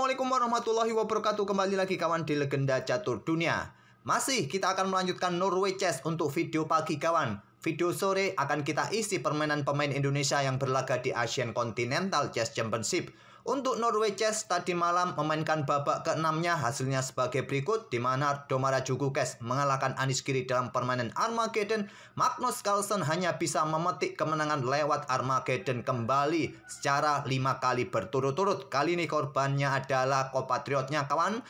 Assalamualaikum warahmatullahi wabarakatuh. Kembali lagi kawan di Legenda Catur Dunia. Masih kita akan melanjutkan Norway Chess untuk video pagi kawan. Video sore akan kita isi permainan pemain Indonesia yang berlaga di Asian Continental Chess Championship. Untuk Norway Chess tadi malam memainkan babak ke-6-nya, hasilnya sebagai berikut, di mana Domara Djurgården mengalahkan Anish Giri dalam permainan Armageddon. Magnus Carlsen hanya bisa memetik kemenangan lewat Armageddon kembali secara 5 kali berturut-turut. Kali ini korbannya adalah kompatriotnya kawan,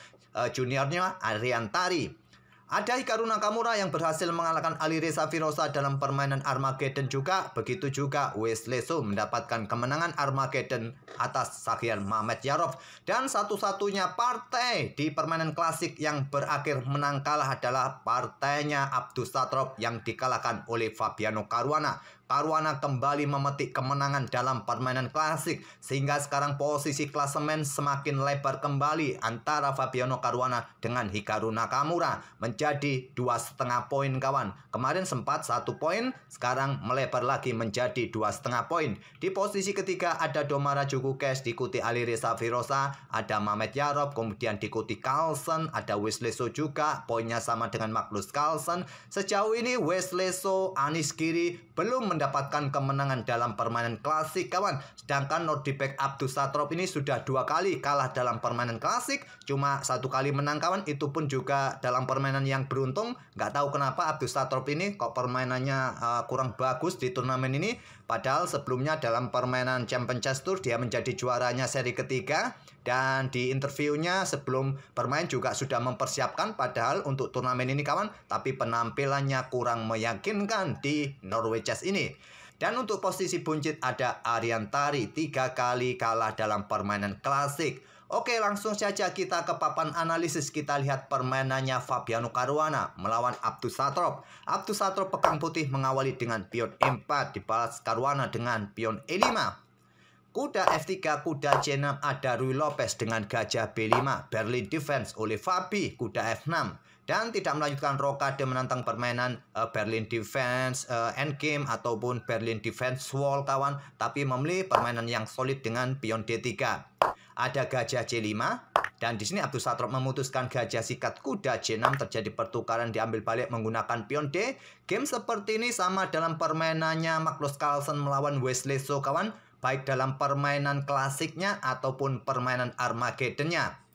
juniornya Ariantari. Ada Hikaru Nakamura yang berhasil mengalahkan Alireza Firoza dalam permainan Armageddon juga. Begitu juga Wesley So mendapatkan kemenangan Armageddon atas Sakhir Mamedyarov. Dan satu-satunya partai di permainan klasik yang berakhir menang kalah adalah partainya Abdusattorov yang dikalahkan oleh Fabiano Caruana. Caruana kembali memetik kemenangan dalam permainan klasik, sehingga sekarang posisi klasemen semakin lebar kembali antara Fabiano Caruana dengan Hikaru Nakamura, menjadi 2,5 poin kawan. Kemarin sempat 1 poin, sekarang melebar lagi menjadi 2,5 poin. Di posisi ketiga ada Domara Djurgården, diikuti Alireza Firoza, ada Mamedyarov, kemudian diikuti Carlsen, ada Wesley So juga, poinnya sama dengan Magnus Carlsen. Sejauh ini Wesley So, Anish Giri belum mendapatkan kemenangan dalam permainan klasik kawan. Sedangkan Nordibek Abdusattorov ini sudah 2 kali kalah dalam permainan klasik, cuma 1 kali menang kawan, itu pun juga dalam permainan yang beruntung. Nggak tahu kenapa Abdusattorov ini kok permainannya kurang bagus di turnamen ini, padahal sebelumnya dalam permainan Champion Chess Tour dia menjadi juaranya seri ketiga. Dan di interviewnya sebelum bermain juga sudah mempersiapkan padahal untuk turnamen ini kawan, tapi penampilannya kurang meyakinkan di Norway Chess ini. Dan untuk posisi buncit ada Ariantari, 3 kali kalah dalam permainan klasik. Oke, langsung saja kita ke papan analisis. Kita lihat permainannya Fabiano Caruana melawan Abdusattorov. Abdusattorov pegang putih mengawali dengan pion E4, dibalas Caruana dengan pion E5. Kuda F3, kuda C6, ada Ruy Lopez dengan gajah B5, Berlin Defense oleh Fabi, kuda F6. Dan tidak melanjutkan rokade menantang permainan Berlin Defense Endgame ataupun Berlin Defense Wall kawan, tapi memilih permainan yang solid dengan pion D3. Ada gajah C5, dan di sini Abdusattorov memutuskan gajah sikat kuda C6, terjadi pertukaran, diambil balik menggunakan pion D. Game seperti ini sama dalam permainannya Magnus Carlsen melawan Wesley So kawan, baik dalam permainan klasiknya ataupun permainan Armageddon-nya.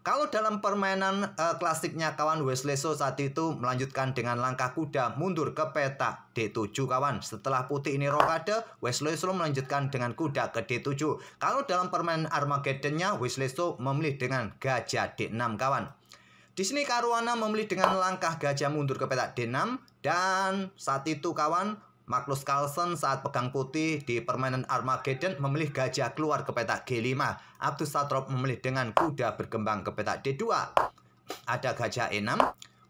Kalau dalam permainan klasiknya kawan, Wesley So saat itu melanjutkan dengan langkah kuda mundur ke petak D7 kawan. Setelah putih ini rokade, Wesley So melanjutkan dengan kuda ke D7. Kalau dalam permainan Armageddon-nya, Wesley So memilih dengan gajah D6 kawan. Di sini Caruana memilih dengan langkah gajah mundur ke petak D6, dan saat itu kawan, Magnus Carlsen saat pegang putih di permainan Armageddon memilih gajah keluar ke petak G5. Abdusattorov memilih dengan kuda berkembang ke petak D2. Ada gajah E6,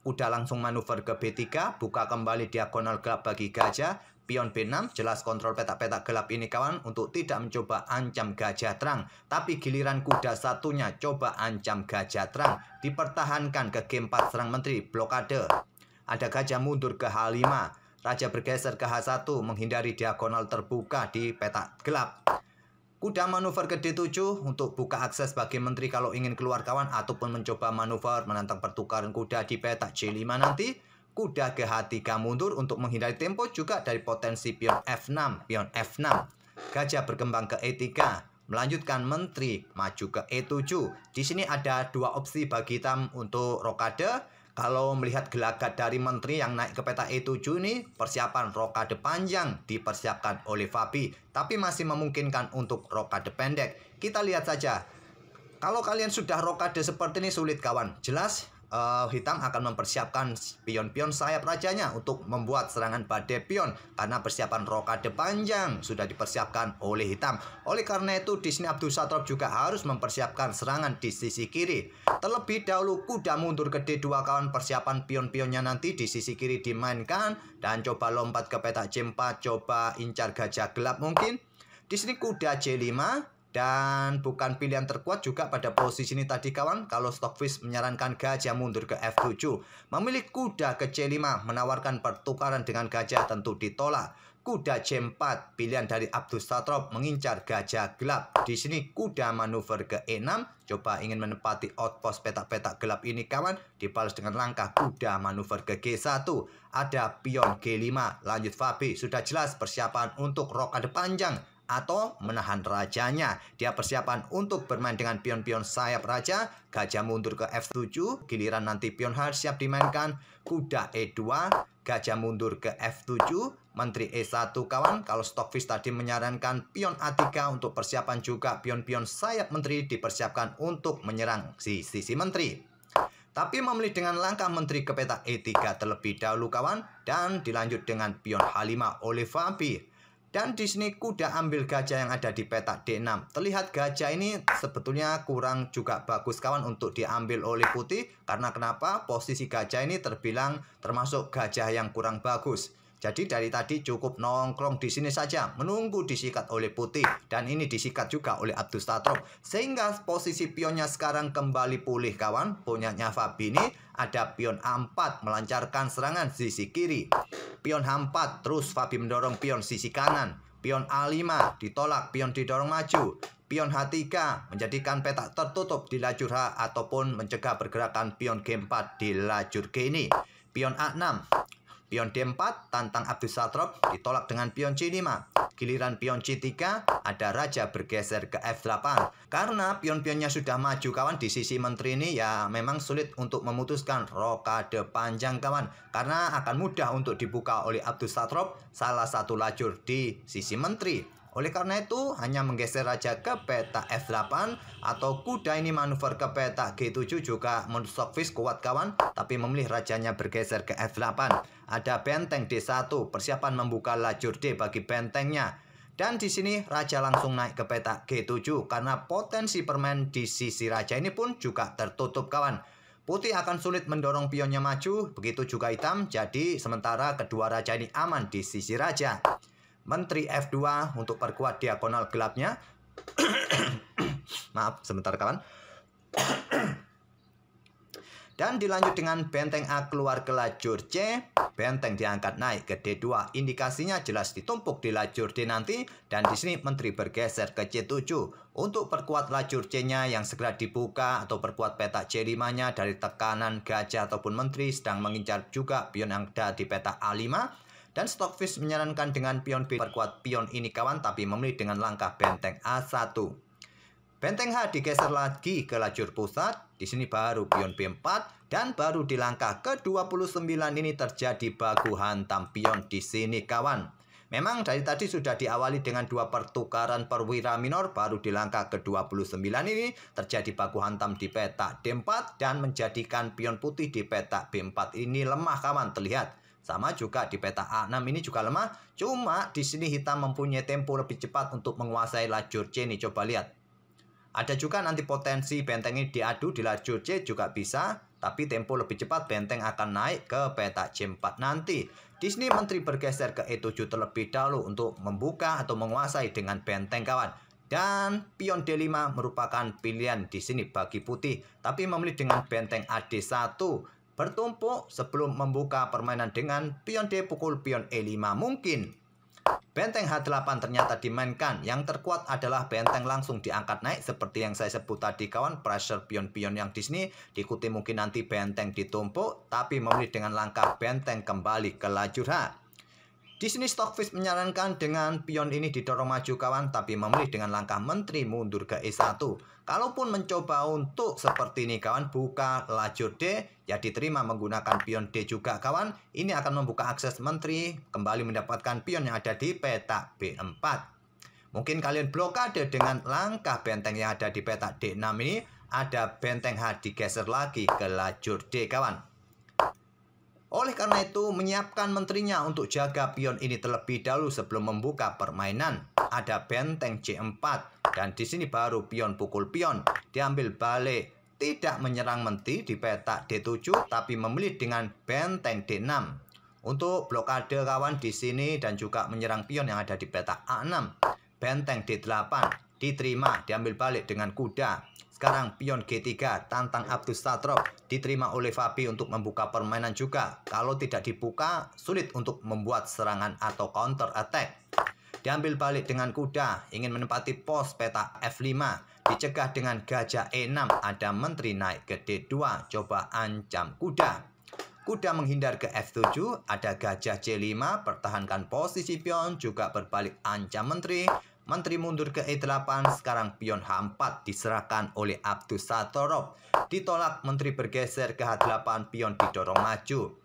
kuda langsung manuver ke B3, buka kembali diagonal gelap bagi gajah, pion B6, jelas kontrol petak-petak gelap ini kawan untuk tidak mencoba ancam gajah terang. Tapi giliran kuda satunya coba ancam gajah terang, dipertahankan ke G4 serang menteri, blokade. Ada gajah mundur ke H5. Raja bergeser ke H1 menghindari diagonal terbuka di petak gelap. Kuda manuver ke D7 untuk buka akses bagi menteri kalau ingin keluar kawan, ataupun mencoba manuver menantang pertukaran kuda di petak C5 nanti. Kuda ke H3 mundur untuk menghindari tempo juga dari potensi pion F6, pion F6. Gajah berkembang ke E3. Melanjutkan menteri maju ke E7. Di sini ada 2 opsi bagi hitam untuk rokade. Kalau melihat gelagat dari menteri yang naik ke peta E7 ini, persiapan rokade panjang dipersiapkan oleh Fabi, tapi masih memungkinkan untuk rokade pendek. Kita lihat saja. Kalau kalian sudah rokade seperti ini sulit kawan, jelas hitam akan mempersiapkan pion-pion sayap rajanya untuk membuat serangan badai pion, karena persiapan rokade panjang sudah dipersiapkan oleh hitam. Oleh karena itu di sini Abdusattorov juga harus mempersiapkan serangan di sisi kiri. Terlebih dahulu kuda mundur ke D2 kawan, persiapan pion-pionnya nanti di sisi kiri dimainkan, dan coba lompat ke petak C4, coba incar gajah gelap mungkin. Di sini kuda C5. Dan bukan pilihan terkuat juga pada posisi ini tadi kawan. Kalau Stockfish menyarankan gajah mundur ke F7, memilih kuda ke C5 menawarkan pertukaran dengan gajah tentu ditolak. Kuda C4, pilihan dari Abdussatrop mengincar gajah gelap. Di sini kuda manuver ke E6, coba ingin menempati outpost petak-petak gelap ini kawan. Dibalas dengan langkah kuda manuver ke G1. Ada pion G5, lanjut Fabi. Sudah jelas persiapan untuk rokade panjang atau menahan rajanya. Dia persiapan untuk bermain dengan pion-pion sayap raja. Gajah mundur ke F7, giliran nanti pion H siap dimainkan. Kuda E2, gajah mundur ke F7, menteri E1 kawan. Kalau Stockfish tadi menyarankan pion A3 untuk persiapan juga pion-pion sayap menteri dipersiapkan untuk menyerang si sisi menteri. Tapi memilih dengan langkah menteri ke petak E3 terlebih dahulu kawan. Dan dilanjut dengan pion H5 oleh Fabi. Dan di sini kuda ambil gajah yang ada di petak D6. Terlihat gajah ini sebetulnya kurang juga bagus kawan untuk diambil oleh putih. Karena kenapa? Posisi gajah ini terbilang termasuk gajah yang kurang bagus. Jadi dari tadi cukup nongkrong di sini saja, menunggu disikat oleh putih. Dan ini disikat juga oleh Abdussatrop. Sehingga posisi pionnya sekarang kembali pulih kawan. Punyanya Fabi ini ada pion A4 melancarkan serangan sisi kiri. Pion H4 terus Fabi mendorong pion sisi kanan. Pion A5 ditolak, pion didorong maju. Pion H3 menjadikan petak tertutup di lajur H ataupun mencegah pergerakan pion G4 di lajur G ini. Pion A6. Pion D4 tantang Abdussatrop ditolak dengan pion C5. Giliran pion C3 ada raja bergeser ke F8. Karena pion-pionnya sudah maju kawan di sisi menteri ini ya memang sulit untuk memutuskan rokade panjang kawan. Karena akan mudah untuk dibuka oleh Abdussatrop salah satu lajur di sisi menteri. Oleh karena itu hanya menggeser raja ke petak F8 atau kuda ini manuver ke petak G7 juga menurut Stockfish kuat kawan. Tapi memilih rajanya bergeser ke F8. Ada benteng D1, persiapan membuka lajur D bagi bentengnya. Dan di sini raja langsung naik ke petak G7 karena potensi permain di sisi raja ini pun juga tertutup kawan. Putih akan sulit mendorong pionnya maju, begitu juga hitam. Jadi sementara kedua raja ini aman di sisi raja. Menteri F2 untuk perkuat diagonal gelapnya. Maaf, sebentar kawan. Dan dilanjut dengan benteng A keluar ke lajur C. Benteng diangkat naik ke D2. Indikasinya jelas ditumpuk di lajur D nanti. Dan di sini menteri bergeser ke C7. Untuk perkuat lajur C-nya yang segera dibuka atau perkuat petak C5-nya dari tekanan gajah ataupun menteri sedang mengincar juga pion yang ada di petak A5. Dan Stockfish menyarankan dengan pion B perkuat pion ini kawan, tapi memilih dengan langkah benteng A1. Benteng H digeser lagi ke lajur pusat. Di sini baru pion B4 dan baru di langkah ke-29 ini terjadi baku hantam pion di sini kawan. Memang dari tadi sudah diawali dengan dua pertukaran perwira minor, baru di langkah ke-29 ini terjadi baku hantam di petak D4 dan menjadikan pion putih di petak B4 ini lemah kawan, terlihat. Sama juga di petak A6 ini juga lemah. Cuma di sini hitam mempunyai tempo lebih cepat untuk menguasai lajur C ini. Coba lihat. Ada juga nanti potensi benteng ini diadu di lajur C juga bisa. Tapi tempo lebih cepat benteng akan naik ke petak C4 nanti. Di sini menteri bergeser ke E7 terlebih dahulu untuk membuka atau menguasai dengan benteng kawan. Dan pion D5 merupakan pilihan di sini bagi putih. Tapi memilih dengan benteng AD1. Bertumpuk sebelum membuka permainan dengan pion D pukul pion E5 mungkin. Benteng H8 ternyata dimainkan. Yang terkuat adalah benteng langsung diangkat naik seperti yang saya sebut tadi kawan. Pressure pion-pion yang di sini diikuti mungkin nanti benteng ditumpuk. Tapi memilih dengan langkah benteng kembali ke lajur H. Di sini Stockfish menyarankan dengan pion ini didorong maju kawan, tapi memilih dengan langkah menteri mundur ke E1. Kalaupun mencoba untuk seperti ini kawan, buka lajur D, ya diterima menggunakan pion D juga kawan. Ini akan membuka akses menteri, kembali mendapatkan pion yang ada di petak B4. Mungkin kalian blokade dengan langkah benteng yang ada di petak D6 ini, ada benteng H digeser lagi ke lajur D kawan. Oleh karena itu, menyiapkan menterinya untuk jaga pion ini terlebih dahulu sebelum membuka permainan. Ada benteng C4 dan di sini baru pion pukul pion. Diambil balik, tidak menyerang menteri di petak D7 tapi memilih dengan benteng D6. Untuk blokade kawan di sini dan juga menyerang pion yang ada di petak A6. Benteng D8. diterima, diambil balik dengan kuda. Sekarang pion G3 tantang Abdus Satrop, diterima oleh Fabi untuk membuka permainan juga. Kalau tidak dibuka, sulit untuk membuat serangan atau counter attack. Diambil balik dengan kuda, ingin menempati pos petak F5, dicegah dengan gajah E6, ada menteri naik ke D2, coba ancam kuda. Kuda menghindar ke F7, ada gajah C5, pertahankan posisi pion, juga berbalik ancam menteri. Menteri mundur ke E8, sekarang pion H4 diserahkan oleh Abdus Satrop. Ditolak, menteri bergeser ke H8, pion didorong maju.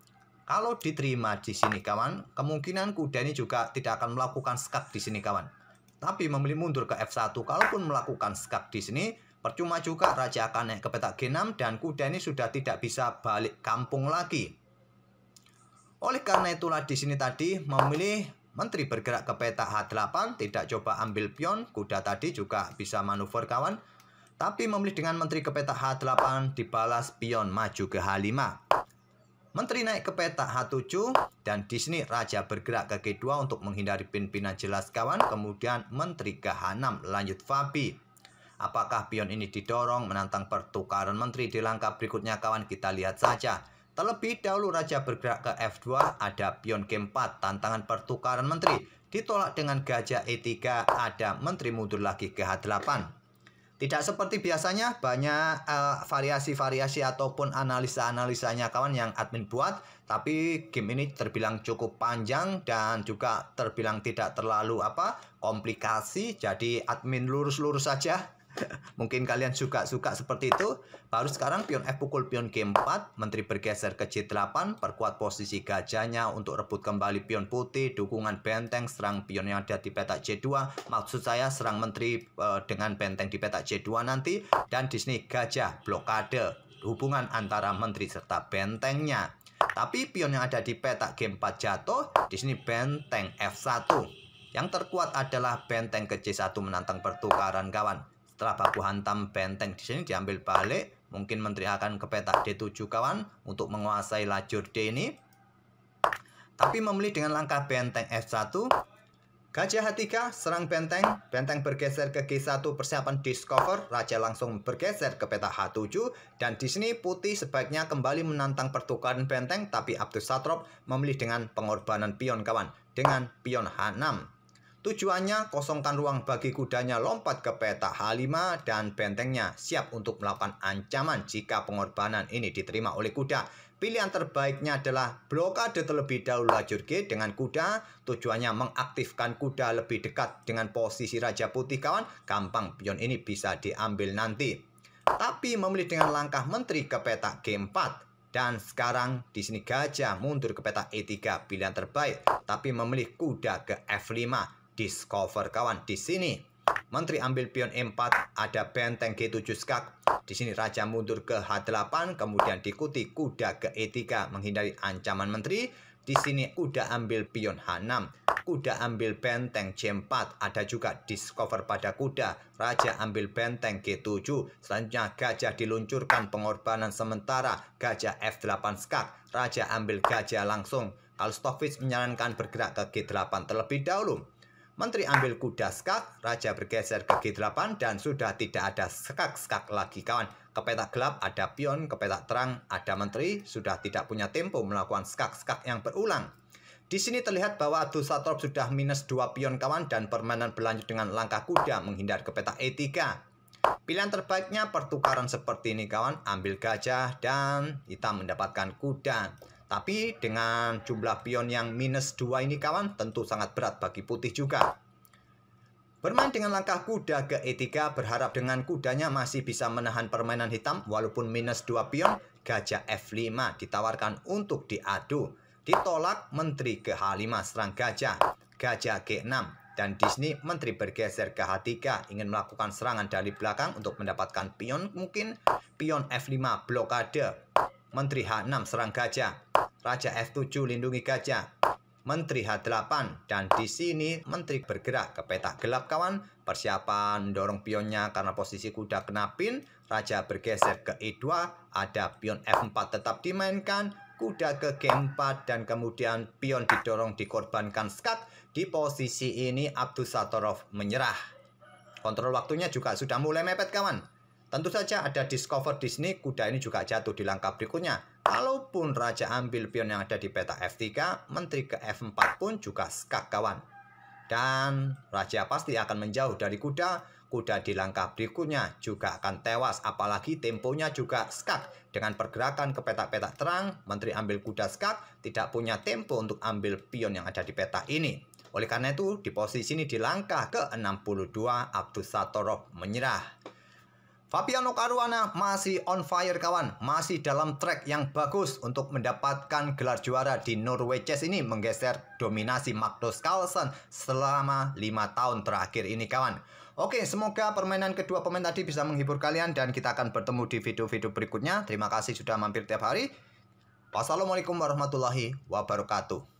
Kalau diterima di sini kawan, kemungkinan kuda ini juga tidak akan melakukan skak di sini kawan. Tapi memilih mundur ke F1, kalaupun melakukan skak di sini, percuma juga raja akan naik ke petak G6 dan kuda ini sudah tidak bisa balik kampung lagi. Oleh karena itulah di sini tadi memilih menteri bergerak ke petak H8, tidak coba ambil pion, kuda tadi juga bisa manuver kawan. Tapi memilih dengan menteri ke petak H8 dibalas pion maju ke H5. Menteri naik ke petak H7 dan di sini raja bergerak ke G2 untuk menghindari pin-pinan jelas kawan. Kemudian menteri ke H6 lanjut Fabi. Apakah pion ini didorong menantang pertukaran menteri di langkah berikutnya kawan? Kita lihat saja. Terlebih dahulu raja bergerak ke F2, ada pion G4 tantangan pertukaran menteri. Ditolak dengan gajah E3, ada menteri mundur lagi ke H8. Tidak seperti biasanya, banyak variasi-variasi ataupun analisa-analisanya kawan yang admin buat. Tapi game ini terbilang cukup panjang dan juga terbilang tidak terlalu komplikasi. Jadi admin lurus-lurus saja. Mungkin kalian suka seperti itu. Baru sekarang pion F pukul pion G4, menteri bergeser ke J8, perkuat posisi gajahnya untuk rebut kembali pion putih, dukungan benteng, serang pion yang ada di petak J2. Maksud saya serang menteri dengan benteng di petak J2 nanti. Dan di sini gajah blokade, hubungan antara menteri serta bentengnya. Tapi pion yang ada di petak G4 jatuh, di sini benteng F1. Yang terkuat adalah benteng ke C1 menantang pertukaran kawan. Setelah baku hantam benteng di sini diambil balik, mungkin menteri akan ke petak D7 kawan untuk menguasai lajur D ini. Tapi memilih dengan langkah benteng F1, gajah H3 serang benteng, benteng bergeser ke G1 persiapan discover, raja langsung bergeser ke petak H7 dan di sini putih sebaiknya kembali menantang pertukaran benteng, tapi Abdus Satrop memilih dengan pengorbanan pion kawan dengan pion H6. Tujuannya kosongkan ruang bagi kudanya lompat ke petak H5 dan bentengnya siap untuk melakukan ancaman jika pengorbanan ini diterima oleh kuda. Pilihan terbaiknya adalah blokade terlebih dahulu lajur G dengan kuda. Tujuannya mengaktifkan kuda lebih dekat dengan posisi raja putih kawan. Gampang pion ini bisa diambil nanti. Tapi memilih dengan langkah menteri ke petak G4. Dan sekarang di sini gajah mundur ke petak E3, pilihan terbaik. Tapi memilih kuda ke F5. Discover kawan di sini. Menteri ambil pion E4, ada benteng G7 skak. Di sini raja mundur ke H8, kemudian diikuti kuda ke E3 menghindari ancaman menteri. Di sini kuda ambil pion H6, kuda ambil benteng C4, ada juga discover pada kuda. Raja ambil benteng G7. Selanjutnya gajah diluncurkan pengorbanan sementara, gajah F8 skak. Raja ambil gajah langsung. Kalau Stoffich menyarankan bergerak ke G8 terlebih dahulu. Menteri ambil kuda skak, raja bergeser ke G8 dan sudah tidak ada skak-skak lagi kawan. Ke petak gelap ada pion, ke petak terang ada menteri, sudah tidak punya tempo melakukan skak-skak yang berulang. Di sini terlihat bahwa Abdus Satrop sudah minus 2 pion kawan dan permainan berlanjut dengan langkah kuda menghindar ke petak E3. Pilihan terbaiknya pertukaran seperti ini kawan, ambil gajah dan hitam mendapatkan kuda. Tapi dengan jumlah pion yang minus 2 ini kawan tentu sangat berat bagi putih juga. Bermain dengan langkah kuda ke E3 berharap dengan kudanya masih bisa menahan permainan hitam walaupun minus 2 pion. Gajah F5 ditawarkan untuk diadu. Ditolak menteri ke H5 serang gajah. Gajah G6 dan di sini menteri bergeser ke H3 ingin melakukan serangan dari belakang untuk mendapatkan pion mungkin. Pion F5 blokade. Menteri H6 serang gajah. Raja F7 lindungi gajah. Menteri H8 dan di sini menteri bergerak ke petak gelap kawan. Persiapan mendorong pionnya karena posisi kuda kena pin. Raja bergeser ke E2, ada pion F4 tetap dimainkan. Kuda ke G4 dan kemudian pion didorong dikorbankan skak. Di posisi ini Abdus Satrop menyerah. Kontrol waktunya juga sudah mulai mepet kawan. Tentu saja ada discover Disney, kuda ini juga jatuh di langkah berikutnya. Kalaupun raja ambil pion yang ada di peta F3, menteri ke F4 pun juga skak kawan. Dan raja pasti akan menjauh dari kuda. Kuda di langkah berikutnya juga akan tewas, apalagi temponya juga skak. Dengan pergerakan ke peta-peta terang, menteri ambil kuda skak, tidak punya tempo untuk ambil pion yang ada di peta ini. Oleh karena itu, di posisi ini di langkah ke-62, Abdus Satorov menyerah. Fabiano Caruana masih on fire kawan, masih dalam track yang bagus untuk mendapatkan gelar juara di Norway Chess ini, menggeser dominasi Magnus Carlsen selama 5 tahun terakhir ini kawan. Oke, semoga permainan kedua pemain tadi bisa menghibur kalian dan kita akan bertemu di video-video berikutnya. Terima kasih sudah mampir tiap hari. Wassalamualaikum warahmatullahi wabarakatuh.